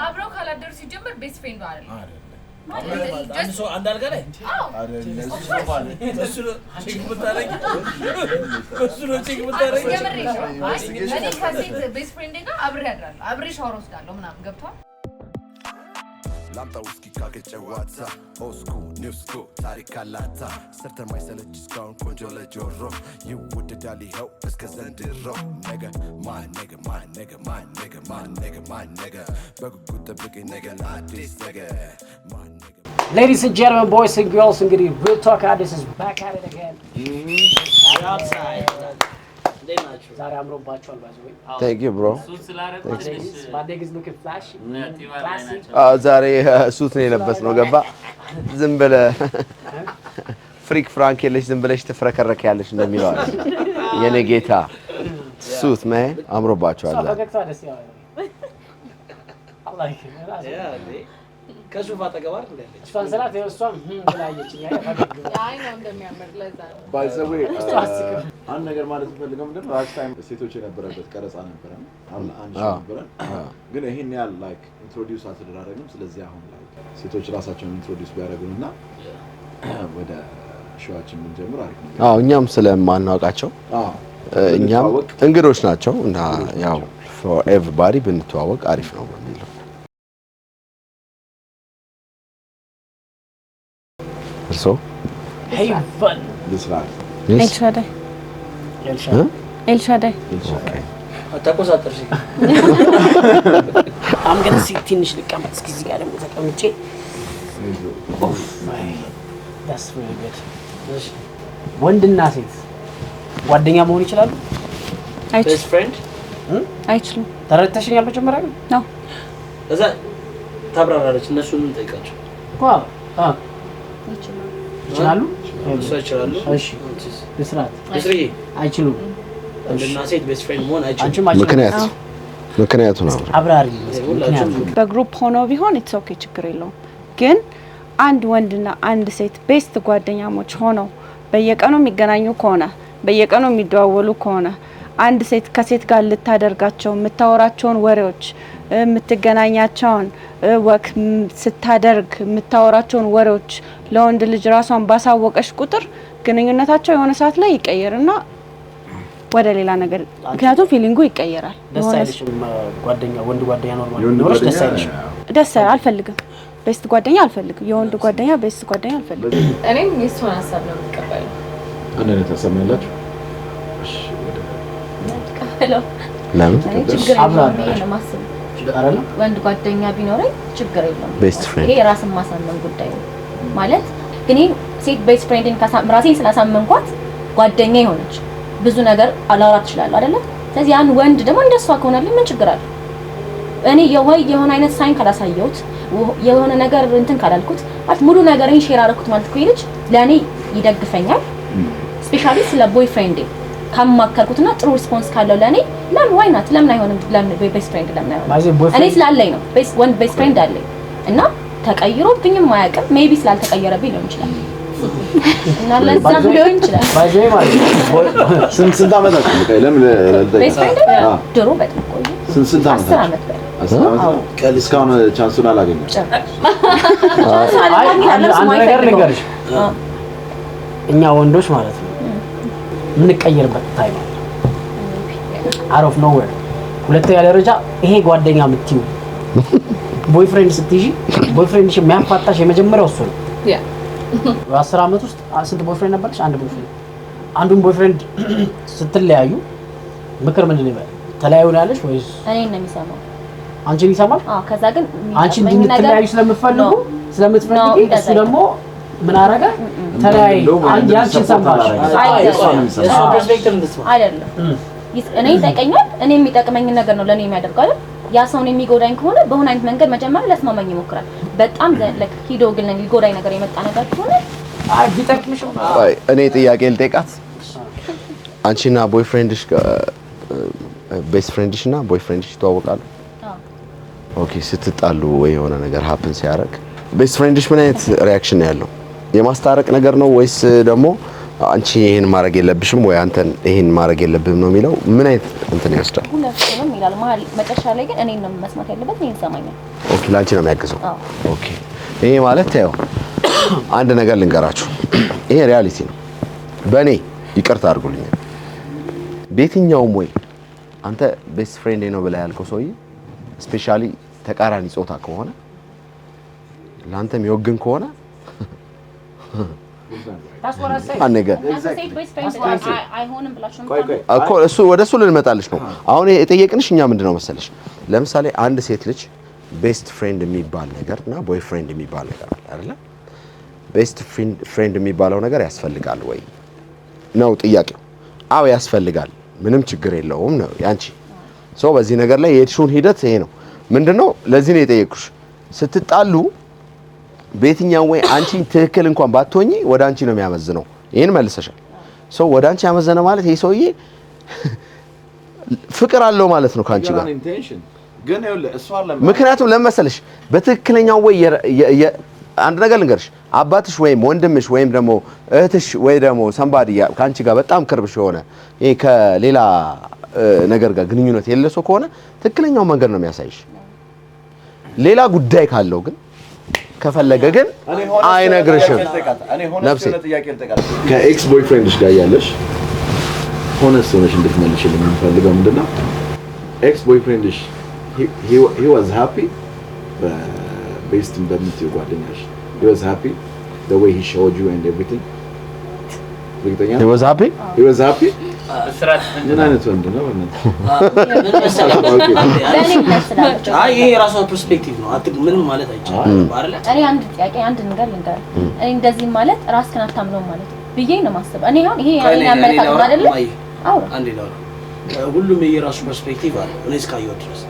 አብረው ካላደሩ ሲጀምር ቤስት ፍሬንድ አይደል አንድ ሰው አንድ አልጋ ላይ እሱ ቼክ ብታረጊ እኔ ከሴት ቤስት ፍሬንድ ጋር አብሬ አድራለሁ አብሬ ሻወር ወስዳለሁ ምናምን ገብቷል Lamta whisky kake chewata old school new school tarika lata certain my select is gone conjole jorro you would the dali help us cuz and nigga my nigga my nigga my nigga my nigga my nigga bagu good big nigga like this nigga my nigga Ladies and gentlemen boys and girls and real talk out this is back at it again outside ዛሬ አምሮባችኋል ባይዘው Thank you bro Badeg is looking flashy ዛሬ ሱት ነው የለበስነው ገባ ዝም ብለ ፍሪክ ፍራንክ የለሽ ዝም ብለሽ ተፍረከረክ ያለሽ እንደሚለው የኔ ጌታ ሱት ማን አምሮባችኋል ፈገግታ ደስ ያለው አላህ ይሄ ከሱፋ ተገባር እንደለች ፋንሰላት የሷም ብላየች አይ ነው እንደሚያምር ለዛ ባይ ዘ ዌይ አንድ ነገር ማለት ፈልገው ምንድን ነው ላስት ታይም ሴቶች የነበረበት ቀረጻ ነበር አንድ ሺህ ነበር ግን ይሄን ያህል ላይክ ኢንትሮዲዩስ አልተደረገም ስለዚህ አሁን ላይ ሴቶች ራሳቸውን ኢንትሮዲዩስ ቢያደርጉና ወደ ሾዋችን ምን ጀምር አሪፍ ነው አዎ እኛም ስለማናውቃቸው እኛም እንግዶች ናቸው እና ያው for everybody ብንተዋወቅ አሪፍ ነው በሚለው So hey fun this right El Shaddai okay አታቆሳጥርሽ I'm going to see ትንሽ ልቀመጥ እስኪ እዚህ ጋር ደግሞ ተቀምጬ that's really good ወንድና ሴት ጓደኛ መሆን ይችላሉ best friend አይችሉም ተረድተሽኛል መጀመሪያ ነው እዛ ታብራራለች እነሱን እንጠይቃቸው ዋው ይችላሉ ይችላሉ እሺ በስራት እስሪ አይችሉም እና ሴት ቤስት ፍሬንድ መሆን አይችሉም ምክንያቱ ነው አብራሪ በግሩፕ ሆኖ ቢሆን ኢትስ ኦኬ ችግር የለውም ግን አንድ ወንድና አንድ ሴት ቤስት ጓደኛሞች ሆነው በየቀኑ የሚገናኙ ከሆነ በየቀኑ የሚደዋወሉ ከሆነ አንድ ሴት ከሴት ጋር ልታደርጋቸው የምታወራቸውን ወሬዎች የምትገናኛቸውን ወክ ስታደርግ የምታወራቸውን ወሬዎች ለወንድ ልጅ ራሷን ባሳወቀሽ ቁጥር ግንኙነታቸው የሆነ ሰዓት ላይ ይቀየርና ወደ ሌላ ነገር ምክንያቱም ፊሊንጉ ይቀየራል ደስ አይልሽም ጓደኛ ወንድ ጓደኛ ኖርማል ኖርሽ ደስ አይልሽም ደስ አልፈልግም ቤስት ጓደኛ አልፈልግም የወንድ ጓደኛ ቤስት ጓደኛ አልፈልግም እኔም የእሱን ሀሳብ ነው የምቀበለው አንድ ነገር ተሰማላችሁ እሺ ለምን ችግር የለውም ማሰብ አይደለም ወንድ ጓደኛ ቢኖረኝ ችግር የለውም ቤስት ፍሬንድ ይሄ ራስን ማሳመን ጉዳይ ነው ማለት ግን ሴት ቤስት ፍሬንድን ራሴን ስላሳመንኳት ጓደኛ ይሆነች ብዙ ነገር አላወራት ይችላል አይደለ ስለዚህ ያን ወንድ ደግሞ እንደሷ ከሆነልኝ ምን ችግር አለ እኔ የሆነ አይነት ሳይን ካላሳየሁት የሆነ ነገር እንትን ካላልኩት ማለት ሙሉ ነገርን ሼር አደረኩት ማለት እኮ ይልጅ ለኔ ይደግፈኛል ስፔሻሊ ስለ ቦይፍሬንድ ካማከርኩትና ጥሩ ሪስፖንስ ካለው ለኔ ለምን ዋይ ናት ለምን አይሆንም ለምን ቤስት ፍሬንድ ለምን አይሆንም እኔ ስላለኝ ነው ወንድ ቤስት ፍሬንድ አለኝ እና ተቀይሮብኝም ማያውቅም ሜቢ ስላልተቀየረብኝ ሊሆን ይችላል እና ለዛም ሊሆን ይችላል ባይዘይ ማለት ስንት አመታችሁ ለምን ቤስት ፍሬንድ ድሮ በጣም ቆይ ስንት 10 አመት በላይ 10 አመት እስካሁን ቻንሱን አላገኘም አንድ ነገር ልንገርሽ እኛ ወንዶች ማለት ነው ምን ቀየርበት ታይም out of nowhere ሁለተኛ ደረጃ ይሄ ጓደኛ የምትይው ቦይፍሬንድ ስትይጂ ቦይፍሬንድሽ የሚያፋታሽ የመጀመሪያው እሱ ነው ያ 10 አመት ውስጥ ስንት ቦይፍሬንድ ነበርሽ አንድ ቦይፍሬንድ አንዱን ቦይፍሬንድ ስትለያዩ ምክር ምንድን ነው ተለያዩ ነው ያለሽ ወይስ እኔ ነው የሚሰማው አንቺን ይሰማል ከዛ ግን አንቺ እንድትለያዩ ስለምትፈልጉ እሱ ደግሞ ምን አረጋ ተለያይ አንቺን ሰማሽ እሱ ፐርስፔክቲቭ እንድትሰማ አይደለም እኔ ይጠቀኛል እኔ የሚጠቅመኝ ነገር ነው ለኔ የሚያደርገው አይደል ያ ሰውን የሚጎዳኝ ከሆነ በሆነ አይነት መንገድ መጀመሪያ ለስማማኝ ይሞክራል በጣም ለክ ሂዶ ግን ሊጎዳኝ ነገር የመጣ ነገር ከሆነ ቢጠቅምሽ እኔ ጥያቄ ልጠይቃት አንቺና ቦይፍሬንድሽ ቤስት ፍሬንድሽና ቦይፍሬንድሽ ተዋወቃሉ ኦኬ ስትጣሉ ወይ የሆነ ነገር ሃፕን ሲያደርግ ቤስት ፍሬንድሽ ምን አይነት ሪአክሽን ያለው የማስታረቅ ነገር ነው ወይስ ደግሞ አንቺ ይሄን ማድረግ የለብሽም ወይ አንተን ይሄን ማድረግ የለብህም ነው የሚለው ምን አይነት እንትን ያስታል ሁለቱንም ይላል ማለት መጨረሻ ላይ ግን እኔን ነው መስማት ያለበት እኔን ሰማኛል ኦኬ ላንቺ ነው የሚያግዘው ኦኬ ይሄ ማለት ያው አንድ ነገር ልንገራችሁ ይሄ ሪያሊቲ ነው በእኔ ይቅርታ አድርጉልኝ በየትኛውም ወይ አንተ ቤስት ፍሬንድ ነው ብላ ያልከው ሰውዬ ስፔሻሊ ተቃራኒ ጾታ ከሆነ ላንተ የሚወግን ከሆነ እኮ እሱ ወደሱ ልንመጣልሽ ነው አሁን የጠየቅንሽ እኛ ምንድነው መሰለሽ ለምሳሌ አንድ ሴት ልጅ ቤስት ፍሬንድ የሚባል ነገርና ቦይ ፍሬንድ የሚባል ነገር አለ አይደል ቤስት ፍሬንድ የሚባለው ነገር ያስፈልጋል ወይ ነው ጥያቄው አዎ ያስፈልጋል ምንም ችግር የለውም ነው ያንቺ ሶ በዚህ ነገር ላይ የሄድሽውን ሂደት ይሄ ነው ምንድነው ለዚህ ነው የጠየቅኩሽ ስትጣሉ በየትኛው ወይ አንቺ ትክክል እንኳን ባትሆኚ ወደ አንቺ ነው የሚያመዝነው ይሄን መልሰሻል ሶ ወደ አንቺ ያመዘነ ማለት ይሄ ሰውዬ ፍቅር አለው ማለት ነው ካንቺ ጋር ግን እሷ ምክንያቱም ለመሰለሽ በትክክለኛው ወይ አንድ ነገር ልንገርሽ አባትሽ ወይም ወንድምሽ ወይም ደግሞ እህትሽ ወይ ደግሞ ሰምባዲ ካንቺ ጋር በጣም ቅርብሽ ሆነ ይሄ ከሌላ ነገር ጋር ግንኙነት የሌለው ሰው ከሆነ ትክክለኛው መንገድ ነው የሚያሳይሽ ሌላ ጉዳይ ካለው ግን ከፈለገ ግን አይነግርሽም ነፍሴ ከኤክስ ቦይፍሬንድሽ ጋር ያለሽ ሆነስ ሆነሽ እንድትመልሽልኝ የምፈልገው ምንድነው ኤክስ ቦይፍሬንድሽ he was happy based on በምትይው ጓደኛሽ he was happy the way he showed you and everything he was happy ምን አይነት ወንድ ነው አይ ይሄ የራሷ ፐርስፔክቲቭ ነው ምንም ማለት አይቻልም አይደል እኔ አንድ ጥያቄ አንድ ነገር ልንገር እኔ እንደዚህ ማለት ራስህን አታምነው ማለት ብዬ ነው ማስበው እኔ አሁን ይሄ ያኔ ያመጣው አይደል አዎ አንዴ ነው ሁሉም የራሱ ፐርስፔክቲቭ አለ እኔ እስካየው ድረስ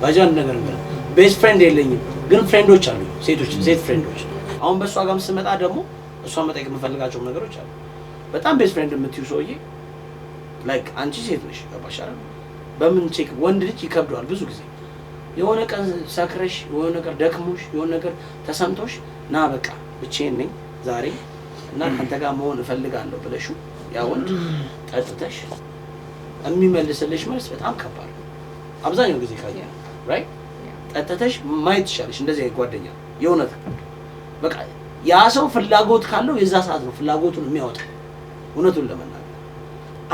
ባጃን ነገር ነው ቤስት ፍሬንድ የለኝም ግን ፍሬንዶች አሉ ሴት ፍሬንዶች አሁን በሷ ጋርም ስመጣ ደግሞ እሷ መጠየቅ የምፈልጋቸው ነገሮች አሉ በጣም ቤስት ፍሬንድ የምትዩ ሰውዬ ላይክ አንቺ ሴት ነሽ ገባሽ አይደል በምን ቼክ ወንድ ልጅ ይከብደዋል ብዙ ጊዜ የሆነ ቀን ሰክረሽ የሆነ ነገር ደክሞሽ የሆነ ነገር ተሰምቶሽ ና በቃ ብቻዬን ነኝ ዛሬ እና አንተ ጋር መሆን እፈልጋለሁ ብለሽ ያ ወንድ ጠጥተሽ የሚመልስልሽ መልስ በጣም ከባድ ነው አብዛኛው ጊዜ ካያ ራይት ጠጥተሽ ማይት ይሻልሽ እንደዚህ አይነት ጓደኛ የእውነት በቃ ያ ሰው ፍላጎት ካለው የዛ ሰዓት ነው ፍላጎቱን የሚያወጣው እውነቱን ለመናገር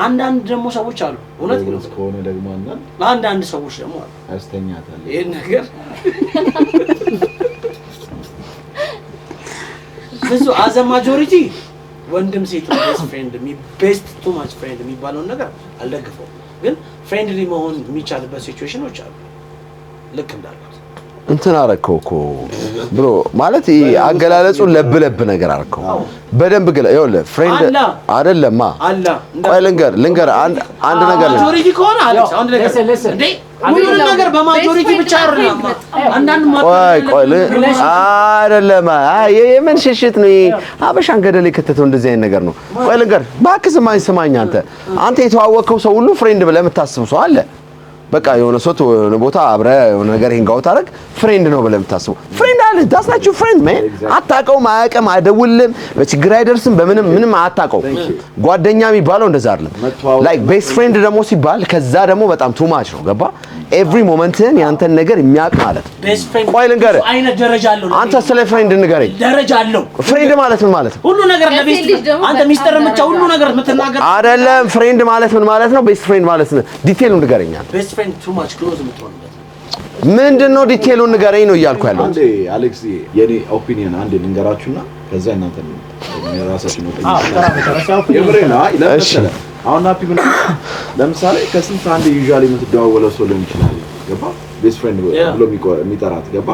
አንዳንድ ደግሞ ሰዎች አሉ እውነት ነው ከሆነ ደግሞ አንዳንድ ሰዎች ደግሞ አሉ ያስተኛታል ይሄን ነገር ብዙ አዘ ማጆሪቲ ወንድም ሴት ቤስት ቱ ማች ፍሬንድ የሚባለው ነገር አልደግፈው ግን ፍሬንድሊ መሆን የሚቻልበት ሲቹዌሽኖች አሉ ልክ እንዳልኩት እንትን አረከው እኮ ብሮ ማለት አገላለጹ ለብ ነገር አረከው በደንብ ገለ ይኸውልህ ፍሬንድ አይደለማ አላ ቆይ ልንገር አንድ ነገር ማጆሪቲ ከሆነ አለች አንድ ነገር እንዴ ሁሉ ነገር በማጆሪቲ ብቻ አይደለም አንዳንድ አይደለም የምን ሽሽት ነው አበሻን ገደል የከተተው እንደዚህ አይነት ነገር ነው ቆይ ልንገር እባክህ ስማኝ አንተ የተዋወቀው ሰው ሁሉ ፍሬንድ ብለህ የምታስበው ሰው አለ በቃ የሆነ ሰው ቦታ አብረ የሆነ ነገር ሄንጋው ታረግ ፍሬንድ ነው ብለህ የምታስበው ፍሬንድ አለ that's not your friend man አታውቀውም አያውቅም አይደውልም በችግር አይደርስም ምንም አታውቀው ጓደኛ የሚባለው እንደዛ አይደለም like best friend ደግሞ ሲባል ከዛ ደግሞ በጣም too much ነው ገባ every momentን ያንተን ነገር የሚያውቅ ማለት best friend ቆይ ልንገርህ አይነት ደረጃ አለው አንተ ስለ ፍሬንድ ንገረኝ ደረጃ አለው ፍሬንድ ማለት ምን ማለት ነው ሁሉ ነገር ለቤስት አንተ ሚስጥር ብቻ ሁሉ ነገር የምትናገር አይደለም ፍሬንድ ማለት ምን ማለት ነው ቤስት ፍሬንድ ማለት ነው ዲቴይሉን ንገረኝ ቤስት ፍሬንድ too much close የምትሆንበት ምንድነው ዲቴይሉን ንገረኝ ነው እያልኩ ያለው አንዴ አሌክስ የኔ ኦፒኒየን አንዴ ልንገራችሁና ከዛ እናንተ የራሳችሁ ነው የምሬና ለምሳሌ አሁን ናፒ ምን ለምሳሌ ከስንት አንዴ ዩዥዋሊ የምትደዋወለው ሰው ሊሆን ይችላል ገባ ቤስት ፍሬንድ ብሎ የሚጠራት ገባ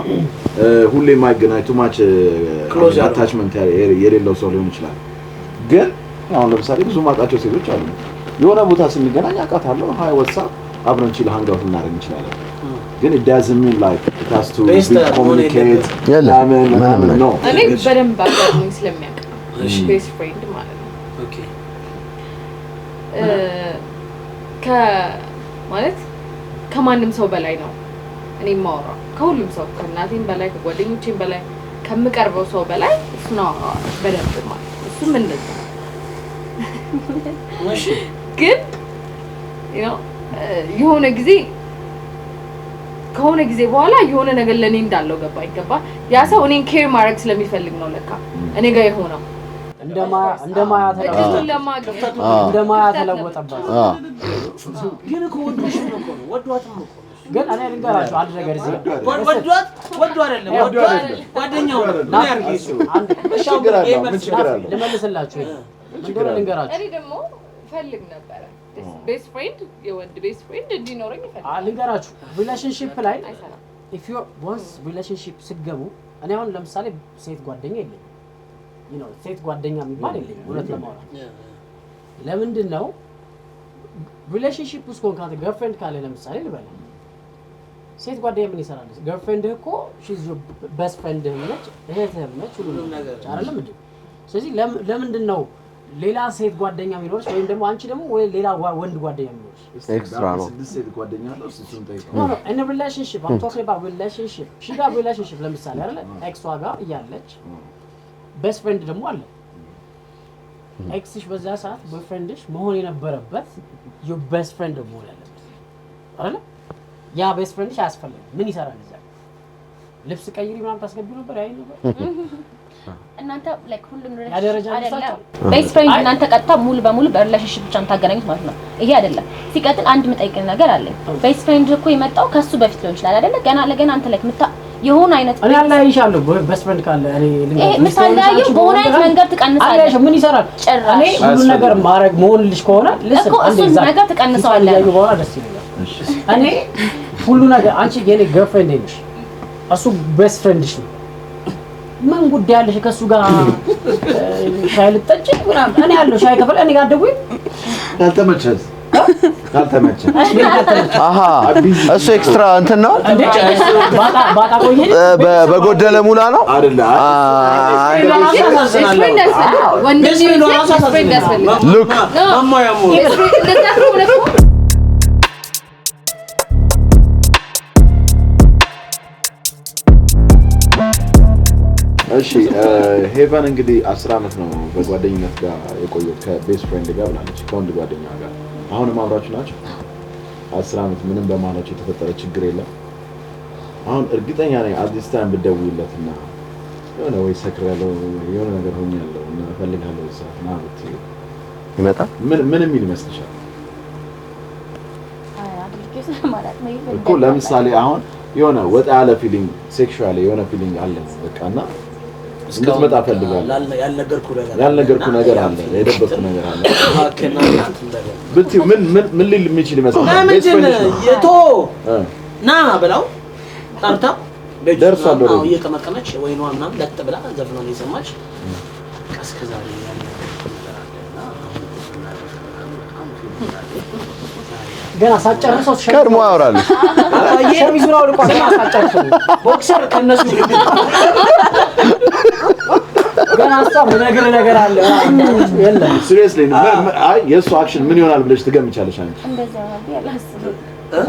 ሁሌ የማይገናኝ too much አታችመንት የሌለው ሰው ሊሆን ይችላል ግን አሁን ለምሳሌ ብዙ ማጣቸው ሴቶች አሉ የሆነ ቦታ ስንገናኝ አውቃታለሁ ሃይ ዋትስአፕ አብረን ቺል ሃንጋውት እናደርግ እንችላለን ግን it doesn't mean like it has to be communicate no እኔ በደንብ አጋጥሞኝ ስለሚያውቅ ቤስት ፍሬንድ ማለት ነው ኦኬ ማለት ከማንም ሰው በላይ ነው እኔ የማወራው ከሁሉም ሰው ከእናቴም በላይ ከጓደኞቼም በላይ ከምቀርበው ሰው በላይ እሱ ነው በደንብ ማለት እሱም እንደዛ እሺ ግን የሆነ ጊዜ ከሆነ ጊዜ በኋላ የሆነ ነገር ለኔ እንዳለው ገባ ያ ሰው እኔን ኬር ማድረግ ስለሚፈልግ ነው ለካ እኔ ጋር የሆነው እንደማያ ተለወጠበት ግን እኮ ወዶሽ ነው እኮ ወዷትም እኮ ግን እኔ ልንገራችሁ አንድ ነገር እዚህ ወዶ አይደለም ጓደኛው ነው ያርጊሱ አንድ ችግር አለ ልመልስላችሁ እንደሆነ ልንገራችሁ እኔ ደግሞ ፈልግ ነበር ቤስት ፍሬንድ የወንድ ቤስት ፍሬንድ እንዲኖረኝ ፈልግ ልንገራችሁ ሪሌሽንሺፕ ላይ if you once relationship ስገቡ እኔ አሁን ለምሳሌ ሴት ጓደኛ የለኝም ሴት ጓደኛ የሚባል የለኝም እውነት ለማውራት ለምንድን ነው ሪሌሽንሺፕ ውስጥ ኮንካት ገርልፍሬንድ ካለ ለምሳሌ ልበል ሴት ጓደኛ ምን ይሰራል ገርልፍሬንድ እኮ she's your best friend ነች እህትህ ነች ሁሉ ነገር አይደለም እንዴ ስለዚህ ለምንድን ነው ሌላ ሴት ጓደኛ የሚኖርሽ ወይም ደግሞ አንቺ ደግሞ ወይ ሌላ ወንድ ጓደኛ የሚኖርሽ ኤክስትራ ነው ሴት ጓደኛ ነው እሱን ጠይቀው no in a relationship I'm talking about relationship she got relationship ለምሳሌ አይደለ ኤክስ ዋጋ እያለች best friend ደግሞ አለ ኤክስሽ በዛ ሰዓት ቦይፍሬንድሽ መሆን የነበረበት your best friend መሆን ያለበት አይደለ ያ best friendሽ አያስፈልግም ምን ይሰራል እዛ ልብስ ቀይሪ ምናምን ታስገቢው ነበር ያይ ነበር እናንተ ላይክ ሁሉም ያደረጃ አይደለም ቤስት ፍሬንድ እናንተ ቀጥታ ሙሉ በሙሉ በሪሌሽንሺፕ ብቻ ታገናኙት ማለት ነው ይሄ አይደለም ሲቀጥል አንድ ምጠይቅን ነገር አለ ቤስት ፍሬንድ እኮ የመጣው ከሱ በፊት ሊሆን ይችላል አይደለ ገና ለገና አንተ ላይክ የሆነ አይነት እኔ አላ ይሻለው ቤስት ፍሬንድ ካለ እኔ ምሳሌ በሆነ አይነት መንገድ ትቀንሳለህ ምን ይሰራል እኔ ሁሉ ነገር ማድረግ መሆንልሽ ከሆነ እኮ እሱ ነገር ትቀንሰዋለህ በኋላ ደስ ይላል እኔ ሁሉ ነገር አንቺ የኔ ገርልፍሬንድ ነሽ እሱ ቤስት ፍሬንድሽ ነው ምን ጉዳይ አለሽ ከሱ ጋር ሻይ ልጠጪ ምናምን እኔ ያለው ሻይ ከፈለ እኔ ጋር ደውይ ካልተመቸህ አሃ እሱ ኤክስትራ እንትን ነው ባጣ ቆይ በጎደለ ሙላ ነው አይደለ ሉክ እሺ ሄቨን እንግዲህ 10 አመት ነው በጓደኝነት ጋር የቆየው ከቤስት ፍሬንድ ጋር ብላለች ከወንድ ጓደኛ ጋር አሁንም አብራችሁ ናቸው 10 አመት ምንም በማላችሁ የተፈጠረ ችግር የለም አሁን እርግጠኛ ነኝ አዲስ ታይም ብትደውይለትና የሆነ ወይ ሰክራለሁ የሆነ ነገር ሆኛለሁ እና እፈልጋለሁ ሰዓት ማለት ይመጣል ምን የሚል ይመስልሻል እኮ ለምሳሌ አሁን የሆነ ወጣ ያለ ፊሊንግ ሴክሹዋሊ የሆነ ፊሊንግ አለ በቃና እንድትመጣ ፈልጋለሁ ያልነገርኩ ነገር አለ የደበቅኩ ነገር አለ ብትዩ ምን ሊል የሚችል ይመስላል የቶ ና በላው ጠርታ ደርሷል ነው እየቀመቀመች ወይ ነው ምናምን ለጥ ብላ ዘፍናን እየሰማች ከስከዛሬ ያለ ገና ሳጨርሰው ቀድሞ ያወራል ሸሚዙን አውልቆ ሳጨርሰው ቦክሰር ከነሱ ገና አስተው ነገር አለ የለም ሲሪየስሊ ነው አይ የሱ አክሽን ምን ይሆናል ብለሽ ትገምቻለሽ አንቺ እንደዛ ነው ያላስብ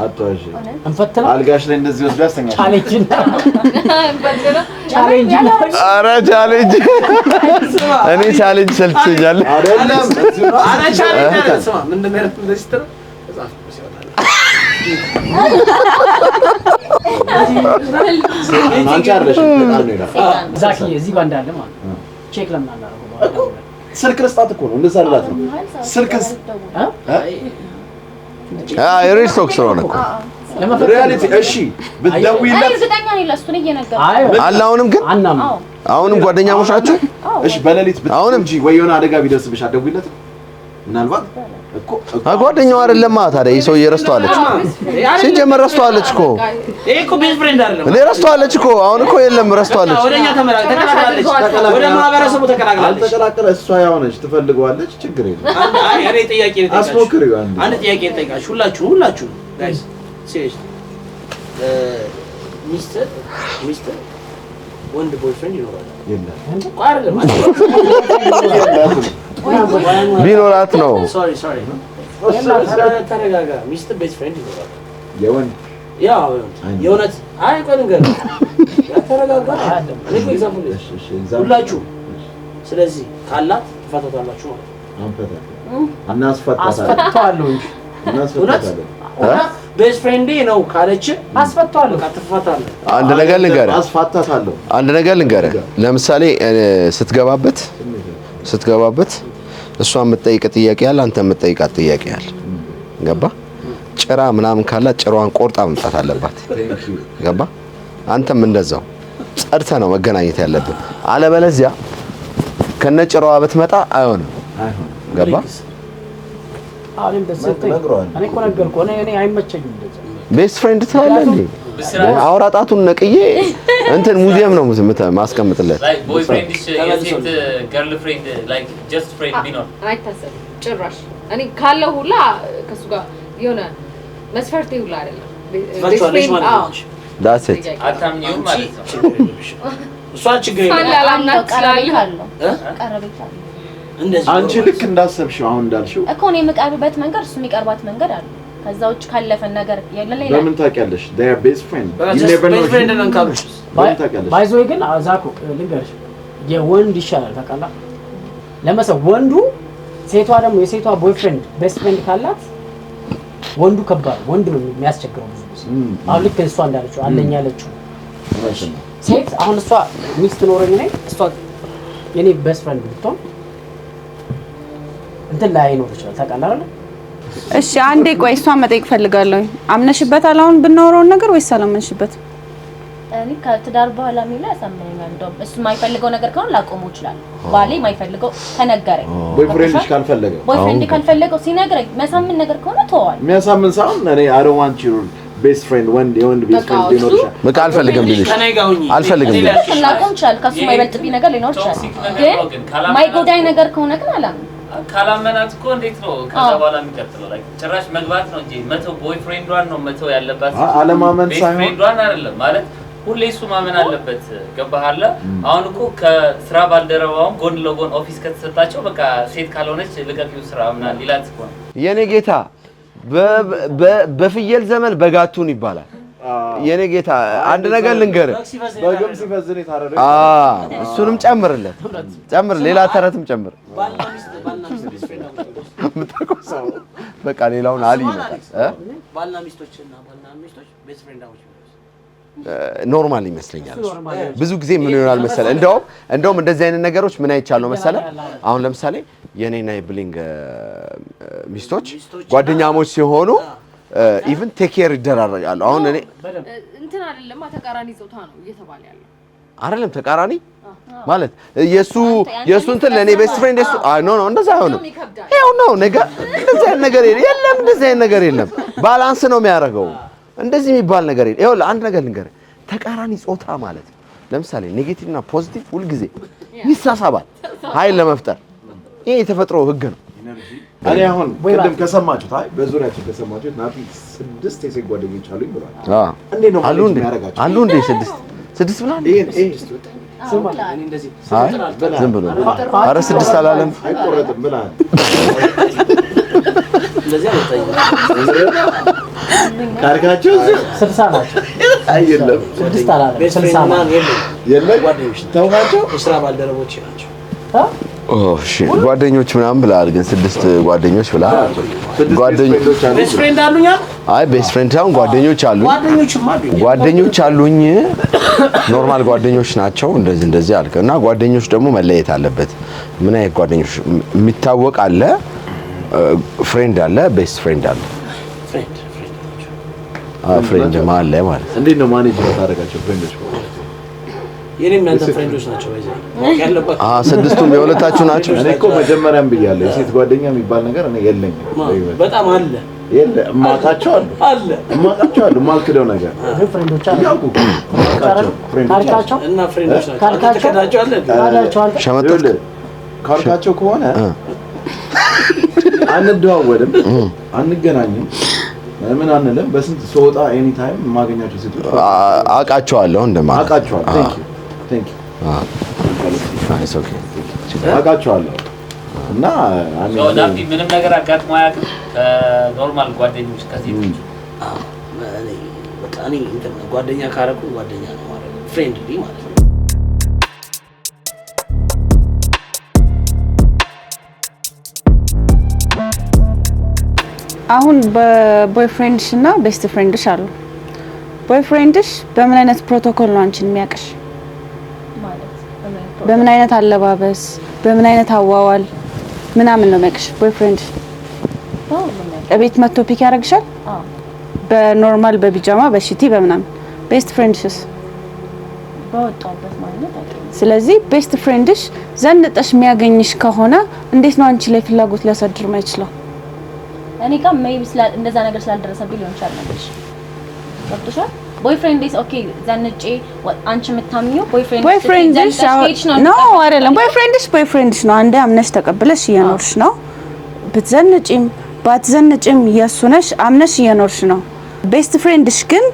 አጥቷሽ እንፈተና አልጋሽ ላይ እንደዚህ ወስዶ ያስተኛል ቻሌንጅ አረ ቻሌንጅ እኔ ቻሌንጅ ሰልችኛል አይደለም አረ ቻሌንጅ ስማ ምንድነው ያለው እንደዚህ ተራ ጻፍ ሲወጣል አንቺ አይደለሽ በጣም ነው ይላል ዛኪ እዚህ ጋር እንዳለ ማለት ነው ቼክ ለምን አናደርገው ስልክ ረስጣት እኮ ነው እንደዛ አይደላት ነው ስልክ የሬስ ቶክስ ነው ሪያሊቲ እሺ ብትደውይለት እርግጠኛ ነኝ ለእሱ ነው እየነገርኩት አለ አሁንም ግን አሁንም ጓደኛሞች ናችሁ እሺ በሌሊት አሁንም እንጂ ወይ የሆነ አደጋ ቢደርስብሽ አትደውይለት ምናልባት እኮ ጓደኛው አይደለም ታዲያ ይሄ ሰው እየረስተዋለች ሲጀመር ረስተዋለች እኮ ይሄ እኮ ቤስት ፍሬንድ አይደለም እኔ ረስተዋለች እኮ አሁን እኮ የለም ረስተዋለች ወደኛ ተቀላቅላለች ወደ ማህበረሰቡ ተቀላቅላለች አልተቀላቀለ እሷ ያው ነች ትፈልገዋለች ችግር የለም እኔ ጥያቄ ልጠይቃችሁ አስሞክሪው አንድ ጥያቄ ልጠይቃችሁ ሁላችሁ ጋይስ ሲሪየስ ሚስተር ወንድ ቦይፍሬንድ ይኖራል የለም አይደለም ቢኖራት ነው ሶሪ ተረጋጋ ሚስተር ቤስት ፍሬንድ ይኖራል የወንድ ያው የእውነት አይ ቆይ ልንገር ተረጋጋ እኔ ኤግዛምፕል ሁላችሁ ስለዚህ ካላት ትፈታታላችሁ ማለት አንፈታ እናስፈታታለን አስፈታዋለሁ እናስፈታታለን ቤስት ፍሬንዴ ነው ካለች አስፈታዋለሁ። ካትፋታለህ አንድ ነገር ልንገርህ አስፋታታለሁ። አንድ ነገር ልንገርህ ለምሳሌ ስትገባበት እሷ የምትጠይቅ ጥያቄ ያለ አንተ የምትጠይቃት ጥያቄ ያለ ገባ ጭራ ምናምን ካላ ጭራዋን ቆርጣ መምጣት አለባት ገባ አንተም እንደዛው ጸድተህ ነው መገናኘት ያለብህ አለበለዚያ ከነጭራዋ ብትመጣ አይሆንም ገባ አሁን እንደሰጠኝ እኔ እኮ ነገርኩህ እኔ አይመቸኝም እንደዛ ቤስት ፍሬንድ ትላለህ እንዴ አውራጣቱን ነቅዬ እንትን ሙዚየም ነው ማስቀምጥለት ላይክ ቦይፍሬንድ የሴት ገርል ፍሬንድ ላይክ ጀስት ፍሬንድ ቢኖር አይታሰብም ጭራሽ እኔ ካለው ሁላ ከሱ ጋር የሆነ መስፈርቴ ሁላ አይደለም ትፈቷለች ማለት ነው ዳትስ ኢት አታምኚውም ማለት ነው እሷ ችግር የለም አላላምናት ስላለሁ ቀረቤታለሁ እንደዚህ አንቺ ልክ እንዳሰብሽው አሁን እንዳልሽው እኮ እኔ የምቀርብበት መንገድ እሱ የሚቀርባት መንገድ አለ ከዛ ውጭ ካለፈን ነገር የለለ በምን ታውቂያለሽ they are best friend you never know ቤስት ፍሬንድ ነን ካሉሽ በምን ታውቂያለሽ ባይዞ ግን አዛኩ ልንገርሽ የወንድ ይሻላል ታውቃለህ ለምሳሌ ወንዱ ሴቷ ደግሞ የሴቷ ቦይፍሬንድ ቤስት ፍሬንድ ካላት ወንዱ ከባድ ወንድ ነው የሚያስቸግረው ብዙ ጊዜ አሁን ልክ እሷ እንዳለችው አለኝ ያለችው ሴት አሁን እሷ ሚስት ኖረኝ ነኝ እሷ የኔ ቤስት ፍሬንድ ብትሆን እንትን ላይ አይኖር ይችላል ታውቃለህ አይደል እሺ አንዴ ቆይ እሷን መጠየቅ ፈልጋለሁ አምነሽበታል አሁን ብናወራው ነገር ወይስ አላመንሽበት እኔ ከትዳር በኋላ የሚለው ያሳምነኛል እንደውም እሱ የማይፈልገው ነገር ከሆነ ላቆመው ይችላል ባሌ የማይፈልገው ተነገረኝ ቦይፍሬንድሽ ካልፈለገው ቦይፍሬንድ ካልፈለገው ሲነግረኝ መሳምን ነገር ከሆነ ተዋል የሚያሳምን ሳይሆን እኔ I don't want your best friend የወንድ best friend ሊኖር ይችላል በቃ አልፈልግም ቢልሽ አልፈልግም ቢልሽ ላቆም ይችላል ከሱ የማይበልጥብኝ ነገር ሊኖር ይችላል ግን ማይጎዳኝ ነገር ከሆነ ግን አላምን ካላመናት እኮ እንዴት ነው ከዛ በኋላ የሚቀጥለው ላይ ጭራሽ መግባት ነው እንጂ መተው ቦይፍሬንዷን ነው መተው ያለባት አለማመን ሳይሆን ቦይፍሬንዷን አይደለም ማለት ሁሌ እሱ ማመን አለበት ገባሃል አሁን እኮ ከስራ ባልደረባውም ጎን ለጎን ኦፊስ ከተሰጣቸው በቃ ሴት ካልሆነች ልቀቂው ስራ ምናምን ሊላት እኮ ነው የኔ ጌታ በፍየል ዘመን በጋቱን ይባላል የኔ ጌታ አንድ ነገር ልንገርህ በግም ሲፈዝን የታረደ እሱንም ጨምርለት ጨምር ሌላ ተረትም ጨምር ምታቆሳው በቃ ሌላውን አሊ ይመጣል ባልና ሚስቶች ቤስት ፍሬንዳዎች ኖርማል ይመስለኛል ብዙ ጊዜ ምን ይሆናል መሰለ እንደውም እንደዚህ አይነት ነገሮች ምን አይቻለው መሰለ አሁን ለምሳሌ የኔና የብሊንግ ሚስቶች ጓደኛሞች ሲሆኑ ኢቭን ቴክ ኬር ይደራረጋሉ አሁን እኔ እንትን አይደለም ተቃራኒ ጾታ ነው እየተባለ ያለው አይደለም ተቃራኒ ማለት የሱ እንትን ለኔ ቤስት ፍሬንድ እሱ ኖ እንደዛ አይሆንም ይሄው ነው ነገር እንደዚህ አይነት ነገር የለም እንደዚህ አይነት ነገር የለም ባላንስ ነው የሚያደርገው እንደዚህ የሚባል ነገር የለም ይኸውልህ አንድ ነገር ልንገርህ ተቃራኒ ጾታ ማለት ለምሳሌ ኔጌቲቭ እና ፖዚቲቭ ሁሉ ጊዜ ይሳሳባል ኃይል ለመፍጠር ይሄ የተፈጥሮ ህግ ነው እኔ አሁን ቅድም ከሰማችሁት አይ በዙሪያችሁ ከሰማችሁት ናቲ 6 የሴት ጓደኞች አሉኝ ብሏል እንዴ ነው አሉ እንዴ 6 ብላል ይሄ ስማ እኔ እንደዚህ ዝም ብሎ ኧረ 6 አላለም አይቆረጥም ብላል እንደዚህ አልጠይም ካርካቸው 60 ናቸው አይደለም 6 አላለም ቤስት 60 ፍሬንድ የለም ጓደኞች ተውናቸው የስራ ባልደረቦች ናቸው ጓደኞች ምናምን ብለሃል ግን 6 ጓደኞች ብለሃል ጓደኞች ቤስት ፍሬንድ አሉኝ አይ ቤስት ፍሬንድ ሳይሆን ጓደኞች አሉኝ ጓደኞች አሉኝ ኖርማል ጓደኞች ናቸው እንደዚህ አልከ እና ጓደኞች ደግሞ መለየት አለበት ምን አይነት ጓደኞች የሚታወቅ አለ ፍሬንድ አለ ቤስት ፍሬንድ አለ ፍሬንድ ማለት ላይ ማለት እንዴት ነው ማኔጅ ታደርጋቸው ፍሬንዶች የኔም ያንተ ፍሬንዶች ናቸው ወይዘይ ያለበት ስድስቱም የሁለታችሁ ናቸው እኔ እኮ መጀመሪያም ብያለሁ የሴት ጓደኛ የሚባል ነገር እኔ የለኝም በጣም አለ የለ ማቃቸው አሉ ማልክደው ነገር ፍሬንዶች አሉ ያውቁ ካልካቸው እና ፍሬንዶች ናቸው ተከታቸው አለ ሸመጥል ካልካቸው ከሆነ አንደዋወልም አንገናኝም ምን አንልም በስንት ሶጣ ኤኒ ታይም ማገኛቸው ሴቶች አቃቸዋለሁ እንደማለት አቃቸዋለሁ ቴንክ ዩ ናይስ ኦኬ አቃቸዋለሁ እና ዳፊ ምንም ነገር አጋጥሞ አያውቅም ኖርማል ጓደኞች ከሴቶች በቃ እኔ ጓደኛ ካረኩ ጓደኛ ነው ማለት ነው ፍሬንድሊ ማለት ነው አሁን በቦይፍሬንድሽ እና ቤስት ፍሬንድሽ አሉ። ቦይፍሬንድሽ በምን አይነት ፕሮቶኮል ነው አንቺን የሚያቅሽ? በምን አይነት አለባበስ፣ በምን አይነት አዋዋል ምናምን ነው የሚያቅሽ? ቦይፍሬንድሽ እቤት መጥቶ ፒክ ያደርግሻል? በኖርማል በቢጃማ በሽቲ በምናምን። ቤስት ፍሬንድሽስ? በወጣበት ማለት አይደለም። ስለዚህ ቤስት ፍሬንድሽ ዘንጠሽ የሚያገኝሽ ከሆነ እንዴት ነው አንቺ ላይ ፍላጎት ሊያሳድር ማይችለው? እኔ ጋር ሜቢ እንደዛ ነገር ስላልደረሰብኝ ሊሆን ይችላል ነገርሽ። ገብቶሻል? ቦይፍሬንድስ ኦኬ ዘንጬ አንቺ የምታምኚው ቦይፍሬንድሽ ነው አይደለም። ቦይፍሬንድሽ ነው። አንዴ አምነሽ ተቀብለሽ እየኖርሽ ነው። ብትዘንጪም ባትዘንጪም የሱ ነሽ አምነሽ እየኖርሽ ነው። ቤስት ፍሬንድሽ ግን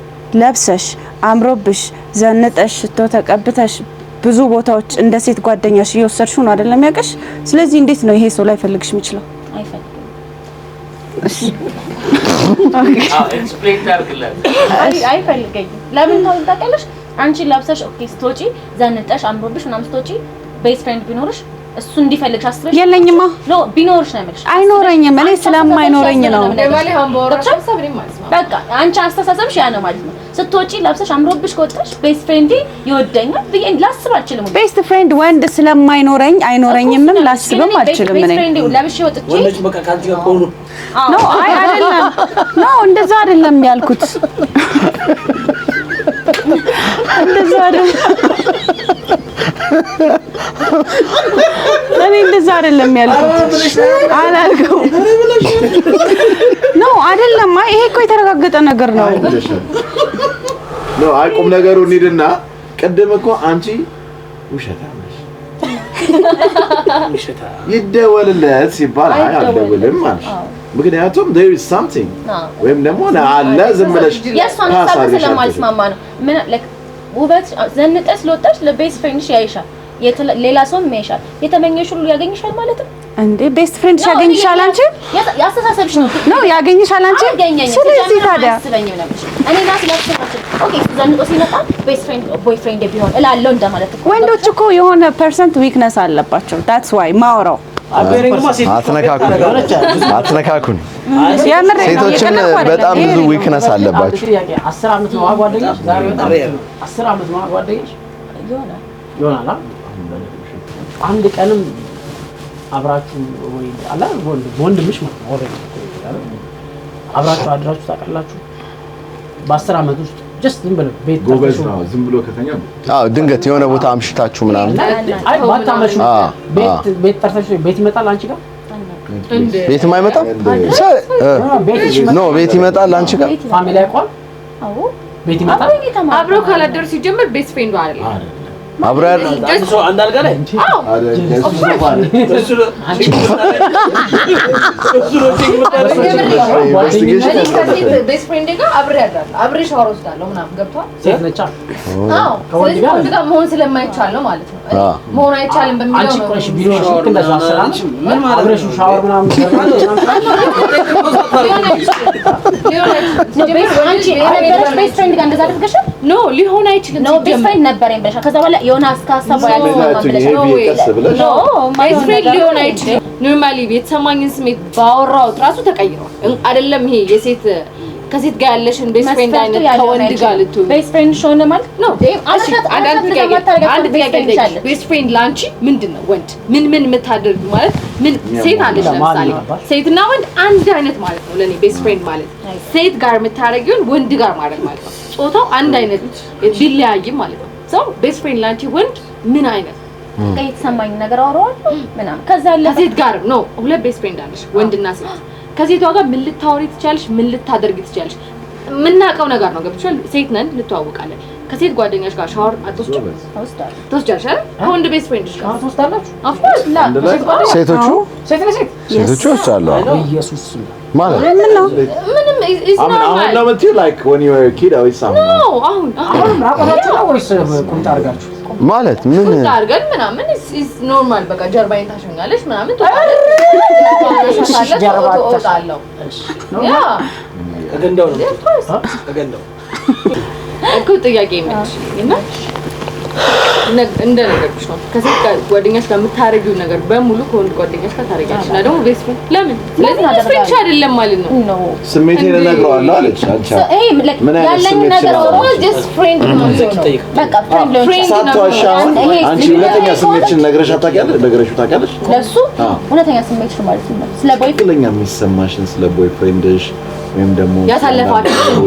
ለብሰሽ አምሮብሽ ዘንጠሽ ሽቶ ተቀብተሽ ብዙ ቦታዎች እንደ ሴት ጓደኛሽ እየወሰድሽው ነው አይደለም ያቀሽ። ስለዚህ እንዴት ነው ይሄ ሰው ላይ ፈልግሽ የሚችለው? አይፈልግም። እሺ ኤክስፕሌን ታርግላት። አይፈልገኝም። ለምን ታውቃለሽ? አንቺ ለብሰሽ ኦኬ ስትወጪ ዘንጠሽ አምሮብሽ ምናምን ስትወጪ ቤስት ፍሬንድ ቢኖርሽ እሱ እንዲፈልግሽ አስበሽ የለኝማ ኖ ቢኖርሽ ነው የምልሽ። አይኖረኝም። እኔ ስለማይኖረኝ ነው። በቃ አንቺ አስተሳሰብሽ ያ ነው ማለት ነው። ስትወጪ ለብሰሽ አምሮብሽ ከወጣሽ ቤስት ፍሬንድ ይወደኛል ብዬ ላስብ አልችልም። ቤስት ፍሬንድ ወንድ ስለማይኖረኝ አይኖረኝምም ላስብም አልችልም። እኔ ቤስት ፍሬንድ ለብሼ ወጥቼ ወንዶች በቃ ካንቺ ጋር ቆኑ ኖ አይ አይደለም ኖ እንደዛ አይደለም ያልኩት። እንደዛ አይደለም እኔ እንደዛ አይደለም ያልኩት። አላልኩም ኖ አይደለም። ይሄ እኮ የተረጋገጠ ነገር ነው። ነው አይቆም ነገሩ እንሂድና ቅድም እኮ አንቺ ውሸታም ነሽ ይደወልለት ሲባል አይ አልደውልም ማለት ምክንያቱም there is something ወይም ደግሞ አለ ዝም ብለሽ ያሷን ሀሳብ ስለማልስማማ ነው። ምን like ውበት ዘንጠሽ ለወጣሽ ለቤስት ፍሬንድሽ ያይሻል፣ ሌላ ሰውም ያይሻል፣ የተመኘሽ ሁሉ ያገኝሻል ማለት ነው እንዴ? ቤስት ፍሬንድሽ ያገኝሻል አንቺ ያስተሳሰብሽ ነው ያገኝሻል አንቺ። ስለዚህ ታዲያ እኔ ጋር ስለተሰማች ኦኬ ዘንጦ ሲመጣ ቤስት ፍሬንድ ቦይፍሬንድ ቢሆን እላለሁ እንደማለት እኮ። ወንዶች እኮ የሆነ ፐርሰንት ዊክነስ አለባቸው። that's why ማውራው አትነካኩን። ያመረኝ ሴቶችም በጣም ብዙ ዊክነስ አለባቸው። 10 ዓመት ነው ጓደኛሽ? ዛሬ በጣም 10 ዓመት ነው ጓደኛሽ? ይሆናል። አንድ ቀንም አብራችሁ ወይ አላ ወንድምሽ ማለት ነው አብራችሁ አድራችሁ ታውቃላችሁ? በ10 ዓመት ውስጥ ጀስት ዝም ብሎ ቤት ጎበዝ ነው ዝም ብሎ ከተኛ ድንገት የሆነ ቦታ አምሽታችሁ ምናምን አይ ባታመሹ ቤት ጠርተሽ ቤት ይመጣል አንቺ ጋር ቤት የማይመጣም ኖ ቤት ይመጣል አንቺ ጋር ፋሚሊ አይቋል። አዎ ቤት ይመጣል። አብረው ካላደሩ ሲጀምር ቤስት ፍሬንዱ አይደለም። አብሮ አንድ አልጋ ላይ ቤስት ፍሬንድ ጋር አብሬ አድራለሁ፣ አብሬ ሻወር ወስዳለሁ ምናምን ገብቷል። ሴት ነች። አዎ ስለዚህ ወንድ ጋር መሆን ስለማይቻል ነው ማለት ነው። መሆን አይቻልም በሚለው አንቺ ነው። ቆይሽ ቢሮሽ ልክ እንደዛ ሰላም ምን ማለት አብረሽ ሻወር ምናምን ቤስት ፍሬንድ ጋር እንደዛ አድርገሻል? ኖ ሊሆን አይችልም። ኖ ቤስት ፍሬንድ ነበረኝ ብለሻል። ከዛ በኋላ የሆነ አስተሳሰብ ያለው ቤስት ፍሬንድ ሊሆን አይችልም። ኖርማሊ የተሰማኝን ስሜት ባወራሁት ራሱ ተቀይሯል። አይደለም ይሄ የሴት ከሴት ጋር ያለሽን ቤስት ፍሬንድ አይነት ከወንድ ጋር ልትሆን ቤስት ፍሬንድ ሾነ ማለት ነው። አንድ ጥያቄ ቤስት ፍሬንድ ላንቺ ምንድነው? ወንድ ምን የምታደርግ ማለት ምን? ሴት አለሽ ለምሳሌ ሴትና ወንድ አንድ አይነት ማለት ነው ለኔ ቤስት ፍሬንድ ማለት ሴት ጋር የምታደርጊውን ወንድ ጋር ማድረግ ማለት ነው። ጾታው አንድ አይነት ቢለያይም ማለት ነው። ሰው ቤስት ፍሬንድ ላንቺ ወንድ ምን አይነት የተሰማኝ ነገር አወራዋለሁ ምናምን ከዛ ያለ ከሴት ጋር ነው። ሁለት ቤስት ፍሬንድ አለሽ ወንድና ሴት። ከሴቷ ጋር ምን ልታወሪ ትችያለሽ? ምን ልታደርጊ ትችያለሽ? የምናውቀው ነገር ነው። ገብቶሻል? ሴት ነን እንተዋወቃለን። ከሴት ጓደኛሽ ጋር ሻወር አትወስጂም? ትወስጃለሽ አይደል? ከወንድ ቤስት ፍሬንድሽ ጋር ትወስዳላችሁ? ኦፍኮርስ ሴቶቹ ሴቶቹ ወስዳለሁ ኢየሱስ ማለት ምንም ኢዝ አሁን ነው የምትይው like when you were a kid always sound ነው። አሁን ራቆታችሁ ነው ወይስ ቁምጣ አድርጋችሁ ማለት ምን ቁምጣ አድርገን ምናምን ኢዝ ኖርማል። በቃ ጀርባዬን ታሸኛለሽ ምናምን ትወጣለሁ። ያ ተገንዳው ነው ተገንዳው እኮ ጥያቄ ይመችልኝ እና እንደነገርኩሽ ነው ከሴት ጋር ጓደኛሽ ጋር የምታረጊው ነገር በሙሉ ከወንድ ጓደኛሽ ጋር ታረጊያለሽ እና ደግሞ ቤስት ፍሬንድ ለምን ስለዚህ ቤስት ፍሬንድ አይደለም ማለት ነው ስሜቴን እነግረዋለሁ አለች አንቺ ምን አይነት ስሜት ነው just friend ነው በቃ ፍሬንድ ነው አንቺ ሁለተኛ ስሜትሽን ነግረሻት ታውቂያለሽ ለሱ ሁለተኛ ስሜትሽ ማለት ነው ስለ ቦይ ፍሬንድ የሚሰማሽን ስለ ቦይ ፍሬንድሽ ወይም ደግሞ ያሳለፋችሁ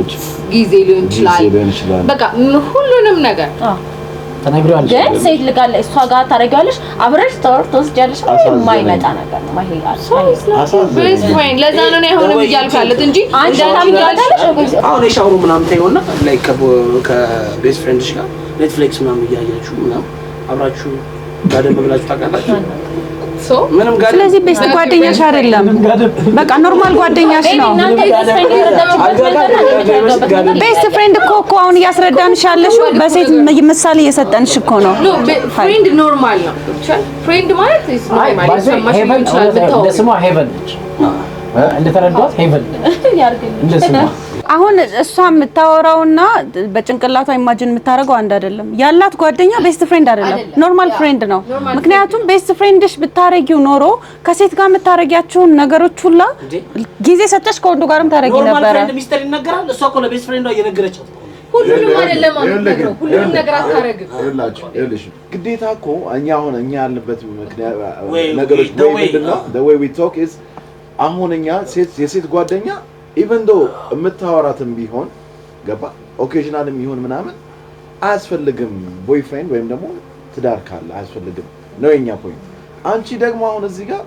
ጊዜ ሊሆን ይችላል በቃ ሁሉንም ነገር ተናግሪዋለሽ ግን ሴት ልጋለ እሷ ጋር ታረጋለሽ አብረሽ ተወስጃለሽ የማይመጣ ነገር ነው ቤስት ፍሬንድ ለዛ ነው አይሆንም እያልኩ ያለሁት እንጂ አሁን የሻውሩ ምናምን ታይሆና ላይክ ከቤስት ፍሬንድሽ ጋር ኔትፍሊክስ ምናምን እያያችሁ ምናምን አብራችሁ ጋደም ብላችሁ ታውቃላችሁ ምንም ጋር ስለዚህ ቤስት ጓደኛሽ አይደለም በቃ ኖርማል ጓደኛሽ ነው ቤስት ፍሬንድ እኮ አሁን እያስረዳንሽ ያለሽው በሴት ምሳሌ እየሰጠንሽ እኮ ነው ፍሬንድ ኖርማል ነው ፍሬንድ ማለት is normal ሰማሽ ይችላል በተው ለስሟ ሄቨን እንደተረዳሁት ሄቨን እንደስሟ አሁን እሷ የምታወራውና በጭንቅላቷ ኢማጂን የምታረገው አንድ አይደለም ያላት ጓደኛ ቤስት ፍሬንድ አይደለም ኖርማል ፍሬንድ ነው ምክንያቱም ቤስት ፍሬንድሽ ብታረጊው ኖሮ ከሴት ጋር የምታረጊያቸው ነገሮች ሁላ ጊዜ ሰጠሽ ከወንዱ ጋርም ታረጊ ነበር ኖርማል ፍሬንድ ሚስተር ይነገራል እሷ እኮ ለቤስት ፍሬንዷ እየነገረቻት ሁሉንም አይደለም አትነግረው ሁሉንም ነገር አታረግም ይኸውልሽ ግዴታ እኮ እኛ ያለበት ምክንያት ነገሮች ምንድነው the way we talk is አሁን እኛ የሴት ጓደኛ even though የምታወራትም ቢሆን ገባ ኦኬዥናልም ይሁን ምናምን አያስፈልግም ቦይፍሬንድ ወይም ደግሞ ትዳር ካለ አያስፈልግም ነው የኛ ፖይንት አንቺ ደግሞ አሁን እዚህ ጋር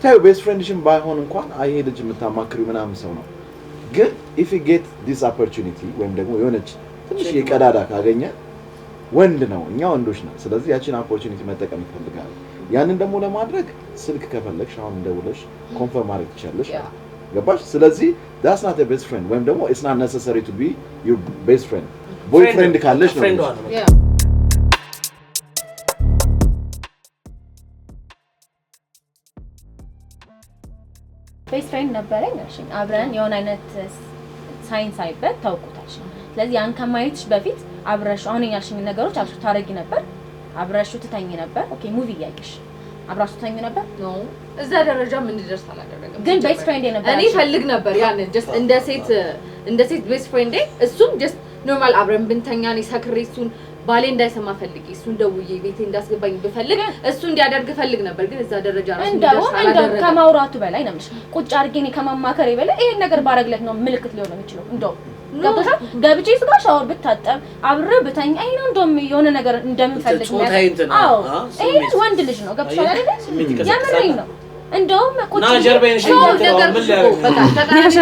ታዩ ቤስት ፍሬንድሽም ባይሆን እንኳን አይ ልጅ የምታማክሪው ምናምን ሰው ነው ግን if you get this opportunity ወይም ደግሞ የሆነች ትንሽ የቀዳዳ ካገኘ ወንድ ነው እኛ ወንዶች ነን ስለዚህ ያቺን opportunity መጠቀም ይፈልጋል ያንን ደግሞ ለማድረግ ስልክ ከፈለግሽ አሁን እንደውለሽ ኮንፈርም ማድረግ ትችላለሽ ገባሽ ስለዚህ that's not a best friend ወይም ደግሞ it's not necessary to be your best friend boyfriend ካለሽ ነው ቤስት ፍሬንድ ነበረኝ እሺ አብረን የሆነ አይነት ሳይንስ አይበት ታውቁታለሽ ስለዚህ ያን ከማየትሽ በፊት አብረሽ አሁን ያልሽኝ ነገሮች አብረሽ ታረጊ ነበር አብረሽ ትተኝ ነበር ኦኬ ሙቪ ያይሽ አብራሽ ትተኝ ነበር ኖ እዛ ደረጃ ምን ድረስ አላደረገም ግን ቤስት ፍሬንድ ነበር እኔ ፈልግ ነበር ያን just እንደ ሴት ቤስት ፍሬንድ እሱም just ኖርማል አብረን ብንተኛ ነው ሰክሬ እሱን ባሌ እንዳይሰማ ፈልጊ እሱን ደውዬ ቤቴ እንዳስገባኝ ብፈልግ እሱ እንዲያደርግ ፈልግ ነበር ግን እዛ ደረጃ ራሱ እንደው ከማውራቱ በላይ ነው ቁጭ አድርጌ እኔ ከማማከሬ በላይ ይሄን ነገር ባረግለት ነው ምልክት ሊሆን የሚችለው እንደው ገብቶሻ ገብቼ ስጋ ሻወር ብታጠብ አብሬ ብተኛ አይ ነው እንደም የሆነ ነገር እንደምፈልግ ነው አዎ ይሄ ወንድ ልጅ ነው ገብቶሻ አይደል ያምረኝ ነው እንደውም ቁጭ ጀርባዬን ሸኝተው ምን ሊያደርግ በቃ ተቃራኒ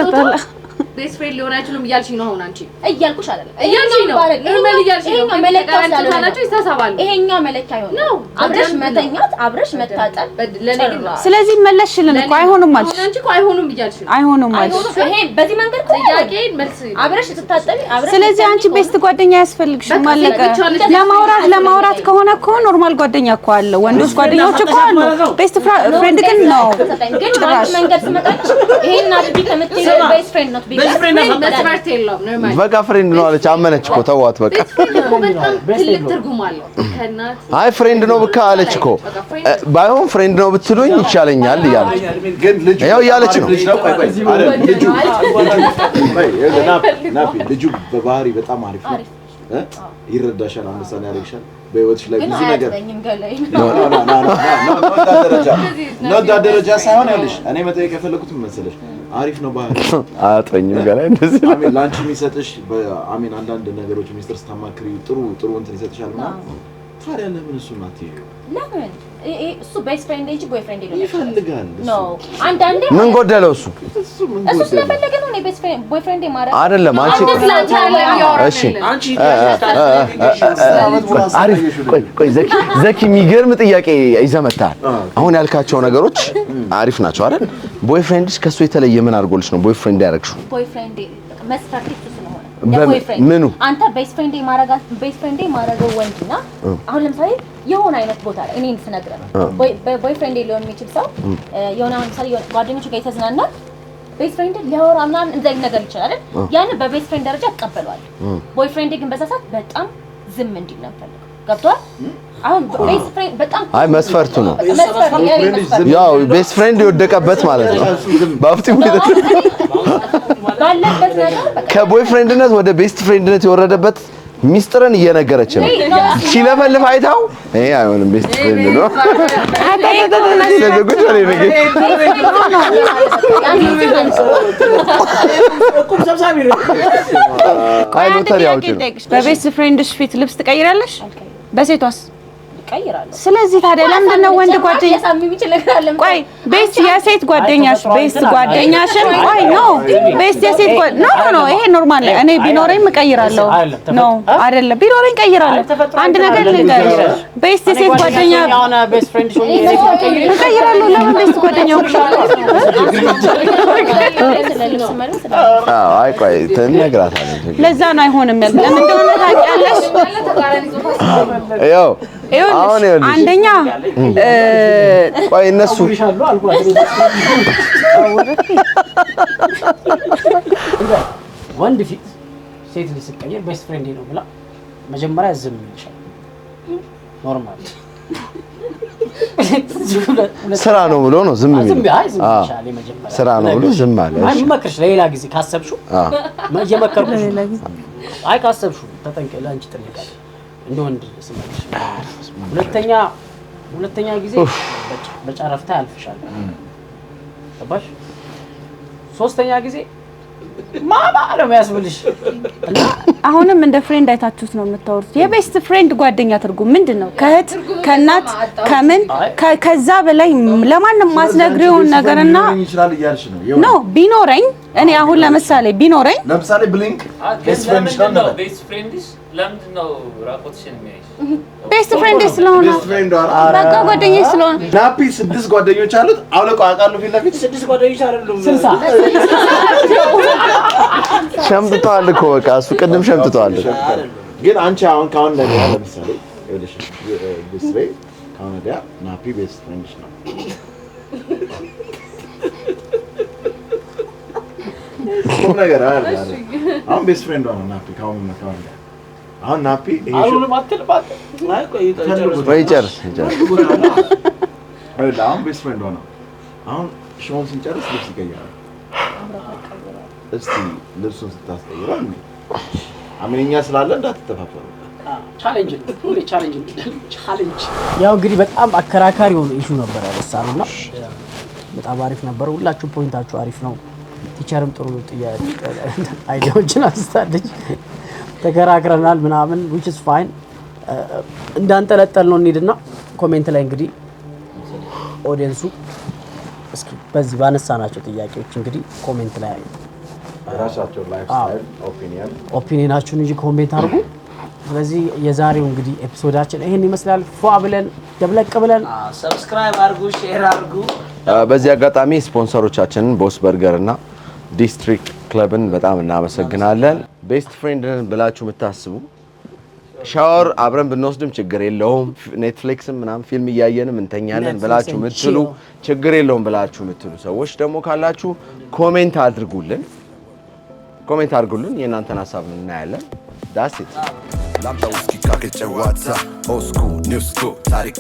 ቤስት ፍሬንድ ሊሆን አይችልም እያልሽኝ ነው አሁን አንቺ እያልኩሽ አይደለም እያልሽኝ ነው ኖርማል እያልሽኝ ነው መለኪያ ካላችሁ ይሳሳባሉ ይሄኛው መለኪያ ይሆን ነው አብረሽ መተኛት አብረሽ መታጠብ ለኔ ግን ስለዚህ መለሽልን እኮ አይሆንም ማለት አንቺ እኮ አይሆንም እያልሽ ነው አይሆንም ማለት ይሄ በዚህ መንገድ ጥያቄን መልስ አብረሽ ትታጠቢ አብረሽ ስለዚህ አንቺ ቤስት ጓደኛ ያስፈልግሽም ማለቀ ለማውራት ከሆነ እኮ ኖርማል ጓደኛ እኮ አለ ወንዶች ጓደኞች እኮ አሉ ቤስት ፍሬንድ ግን ነው ግን በአንቺ መንገድ ስመጣልሽ ይሄን አድርጊ ከምትይ ቤስት ፍሬንድ ነው መስፈርት የለውም ኖርማል በቃ ፍሬንድ ነው አለች አመነች እኮ ተዋት በቃ ትልቅ ትርጉም አለው ከእናት አይ ፍሬንድ ነው በቃ አለች እኮ ባይሆን ፍሬንድ ነው ብትሉኝ ይቻለኛል እያለች ግን ልጅ ያው እያለች ነው ልጁ በባህሪ በጣም አሪፍ ነው ይረዳሻል አንደሳና ያደርግሻል በህይወትሽ ላይ ብዙ ነገር ነው ደረጃ ሳይሆን ያለሽ እኔ መጠየቅ የፈለኩት መሰለሽ አሪፍ ነው ባህሪ አያጠኝም ገላይ እንደዚህ አሜን ላንቺ የሚሰጥሽ አሜን አንዳንድ ነገሮች ሚስተር ስታማክሪ ጥሩ እንትን ይሰጥሻል ማለት ታዲያ ለምን እሱ ማትይ ለምን እሱ ቤስት ፍሬንድ እንጂ ቦይፍሬንድ ይፈልጋል ነው አንዳንዴ ምን ጎደለው እሱ ስለፈለገ ነው እኔ ቤስት ፍሬንድ ቦይፍሬንድ ማረግ አይደለም አንቺ እሺ አንቺ አሪፍ ቆይ ዘኪ የሚገርም ጥያቄ ይዘመታል አሁን ያልካቸው ነገሮች አሪፍ ናቸው አይደል ቦይፍሬንድሽ ከሱ የተለየ ምን አድርጎልሽ ነው ቦይፍሬንድ ያደረግሽው ቦይፍሬንድ መስፈርት ስለሆነ ምኑ አንተ ቤስት ፍሬንድ ማረገው ወንድና አሁን ለምሳሌ የሆነ አይነት ቦታ ላይ እኔን ስነግረው ቦይፍሬንድ ሊሆን የሚችል ሰው የሆነ አሁን ለምሳሌ ጓደኞቹ ጋር የተዝናና ቤስት ፍሬንድ ሊያወራ ምናምን እንደዚህ ነገር ይችላል አይደል ያን በቤስት ፍሬንድ ደረጃ ተቀበሏል ቦይፍሬንድ ግን በዛ ሰዓት በጣም ዝም እንዲል ነው ፈልገው ገብቷል? አሁን ቤስት ፍሬንድ በጣም አይ መስፈርቱ ነው መስፈርቱ ያው ቤስት ፍሬንድ የወደቀበት ማለት ነው ባፍቲ ባለበት ነገር ከቦይ ፍሬንድነት ወደ ቤስት ፍሬንድነት የወረደበት ሚስጥርን እየነገረች ነው ሲለፈልፍ አይታው ይሄ አይሆንም ቤስት ፍሬንድ ነው ለጉድ ላይ ነገ አይ ሎተሪ አውጪ በቤስት ፍሬንድሽ ፊት ልብስ ትቀይራለሽ በሴቷስ ይቀይራሉ ስለዚህ ታዲያ ለምንድን ነው ወንድ ጓደኛ ያሳምም ይችላል ቆይ ቤስት የሴት ጓደኛሽ ቤስት ጓደኛሽን ቆይ ኖ ቤስት የሴት ኖ ይሄ ኖርማል ነው እኔ ቢኖረኝ እቀይራለሁ ኖ አይደለም ቢኖረኝ እቀይራለሁ አንድ ነገር ልንገርሽ ቤስት የሴት ጓደኛ ያውና ቤስት ፍሬንድ ሾ እቀይራለሁ ለምን ቤስት ጓደኛው አይ ቆይ ትነግራታለህ ለዛ ነው አይሆንም ለምን እንደሆነ ታውቂያለሽ ያው አሁን ይኸውልሽ አንደኛ ቆይ እነሱ ወንድ ፊት ሴት ልጅ ስትቀይር ቤስት ፍሬንድ ነው ብላ መጀመሪያ ዝም ይልሻል ኖርማል ስራ ነው ብሎ ነው ዝም የሚል ስራ ነው ብሎ ዝም አለ አይ መከርሽ ለሌላ ጊዜ ካሰብሽው እየመከርኩሽ አይ ካሰብሽው ተጠንቀቂ ለአንቺ ጥንቃቄ እንደወንድ ስመልሽ ሁለተኛ ጊዜ በጨረፍታ ያልፍሻል ተባሽ ሶስተኛ ጊዜ ማማ ነው የሚያስብልሽ አሁንም እንደ ፍሬንድ አይታችሁት ነው የምታወሩት የቤስት ፍሬንድ ጓደኛ ትርጉም ምንድነው ከእህት ከእናት ከምን ከዛ በላይ ለማንም ማስነግሪው ነገርና ኖ ቢኖረኝ እኔ አሁን ለምሳሌ ብሊንክ ቤስት ፍሬንድ ነው ቤስት ፍሬንድስ ለምንድነው ራቆትሽን የሚያይሽ ቤስት ፍሬንድ ስለሆነ በቃ ጓደኛዬ ስለሆነ ናፒ 6 ጓደኞች አሉት አውለቀው አውቃለሁ ፊት ለፊት 6 ጓደኞች አይደሉም 60 ሸምጥቷል እኮ በቃ እሱ ቅድም ሸምጥቷል ግን አንቺ አሁን ካሁን ነገር ለምሳሌ ይኸውልሽ ቤስት ፍሬንድ ካሁን ወዲያ ናፒ ቤስት ፍሬንድ ነው ነገር አይደል አሁን ቤስት ፍሬንድ ነው ናፒ ካሁን አሁን ናፒ አሁን ማትልባት አይ ቆይ ጨርስ አሁን ቤስት ፍሬንድ ነው አሁን ሾውን ስንጨርስ ልብስ ይቀይራል እስቲ ልብሱን ስታስቀይረው አምንኛ ስላለ እንዳትተፋፈሩ ቻሌንጅ ያው እንግዲህ በጣም አከራካሪ ሆነ ኢሹ ነበር ያለሳሉና በጣም አሪፍ ነበር ሁላችሁ ፖይንታችሁ አሪፍ ነው ቲቸርም ጥሩ ጥያቄ አይዲያዎችን አስታለች ተከራክረናል ምናምን which is fine እንዳንጠለጠል ነው እንሂድና ኮሜንት ላይ እንግዲህ ኦዲየንሱ እስኪ በዚህ ባነሳናቸው ጥያቄዎች እንግዲህ ኮሜንት ላይ ራሳቸው ላይፍ ስታይል ኦፒኒየናችሁን እንጂ ኮሜንት አድርጉ ስለዚህ የዛሬው እንግዲህ ኤፒሶዳችን ይሄን ይመስላል ፏ ብለን ደብለቅ ብለን ሰብስክራይብ አድርጉ ሼር አድርጉ በዚህ አጋጣሚ ስፖንሰሮቻችንን ቦስ በርገር እና ዲስትሪክት ክለብን በጣም እናመሰግናለን ቤስት ፍሬንድን ብላችሁ የምታስቡ ሻወር አብረን ብንወስድም ችግር የለውም ኔትፍሊክስም ምናምን ፊልም እያየንም እንተኛለን ብላችሁ የምትሉ ችግር የለውም ብላችሁ የምትሉ ሰዎች ደግሞ ካላችሁ ኮሜንት አድርጉልን የእናንተን ሀሳብ እናያለን ዳስ ኢት ላምጣ ውስኪ ካከጨዋታ ኦስኩ ኒውስኩ ታሪክ